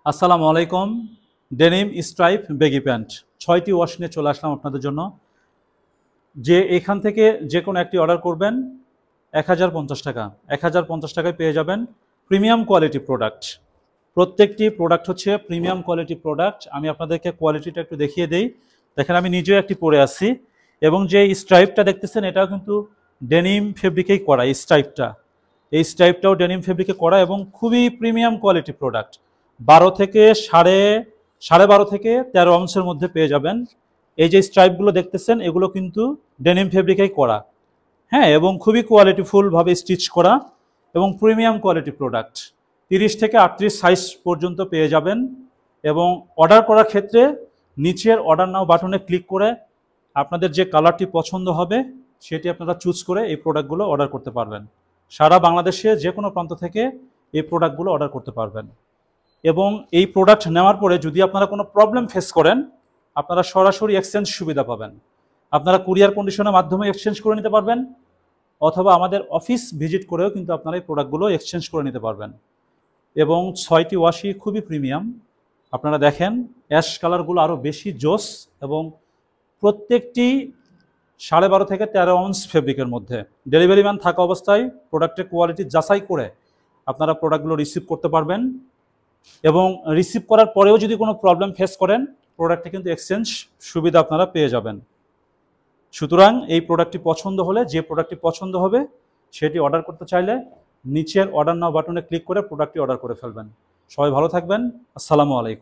আসসালামু আলাইকুম। Denim stripe baggy pant 6টি ওয়াশ নিয়ে চলে আসলাম আপনাদের জন্য। যে এখান থেকে যে কোনো একটি অর্ডার করবেন 1050 টাকা, 1050 টাকায় পেয়ে যাবেন প্রিমিয়াম কোয়ালিটি প্রোডাক্ট। প্রত্যেকটি প্রোডাক্ট হচ্ছে প্রিমিয়াম কোয়ালিটি প্রোডাক্ট। আমি আপনাদেরকে কোয়ালিটিটা একটু দেখিয়ে দেই। দেখেন আমি নিজেও একটি পরে আছি, এবং যে স্ট্রাইপটা দেখতেছেন এটাও কিন্তু ডেনিম ফেব্রিকেই করা। এই স্ট্রাইপটাও ডেনিম ফেব্রিকে করা এবং খুবই প্রিমিয়াম কোয়ালিটি প্রোডাক্ট। 12 থেকে সাড়ে 12 থেকে 13 আউন্সের মধ্যে পেয়ে যাবেন। এই যে স্ট্রাইপগুলো দেখতেছেন এগুলো কিন্তু ডেনিম ফেব্রিকেই করা, হ্যাঁ, এবং খুবই কোয়ালিটিফুলভাবে স্টিচ করা এবং প্রিমিয়াম কোয়ালিটি প্রোডাক্ট। 30 থেকে 38 সাইজ পর্যন্ত পেয়ে যাবেন। এবং অর্ডার করার ক্ষেত্রে নিচের অর্ডার নাও বাটনে ক্লিক করে আপনাদের যে কালারটি পছন্দ হবে সেটি আপনারা চুজ করে এই প্রোডাক্টগুলো অর্ডার করতে পারবেন। সারা বাংলাদেশে যে কোনো প্রান্ত থেকে এই প্রোডাক্টগুলো অর্ডার করতে পারবেন। এবং এই প্রোডাক্ট নেওয়ার পরে যদি আপনারা কোনো প্রবলেম ফেস করেন, আপনারা সরাসরি এক্সচেঞ্জ সুবিধা পাবেন। আপনারা কুরিয়ার কন্ডিশনের মাধ্যমে এক্সচেঞ্জ করে নিতে পারবেন, অথবা আমাদের অফিস ভিজিট করেও কিন্তু আপনারা এই প্রোডাক্টগুলো এক্সচেঞ্জ করে নিতে পারবেন। এবং 6টি ওয়াশই খুবই প্রিমিয়াম। আপনারা দেখেন অ্যাশ কালারগুলো আরও বেশি জোস, এবং প্রত্যেকটি 12.5 থেকে 13 আউন্স ফেব্রিকের মধ্যে। ডেলিভারি ম্যান থাকা অবস্থায় প্রোডাক্টের কোয়ালিটি যাচাই করে আপনারা প্রোডাক্টগুলো রিসিভ করতে পারবেন। এবং রিসিভ করার পরেও যদি কোনো প্রবলেম ফেস করেন, প্রোডাক্টে কিন্তু এক্সচেঞ্জ সুবিধা আপনারা পেয়ে যাবেন। সুতরাং এই প্রোডাক্টটি পছন্দ হলে, যে প্রোডাক্টটি পছন্দ হবে সেটি অর্ডার করতে চাইলে নিচের অর্ডার নাও বাটনে ক্লিক করে প্রোডাক্টটি অর্ডার করে ফেলবেন। সবাই ভালো থাকবেন। আসসালামু আলাইকুম।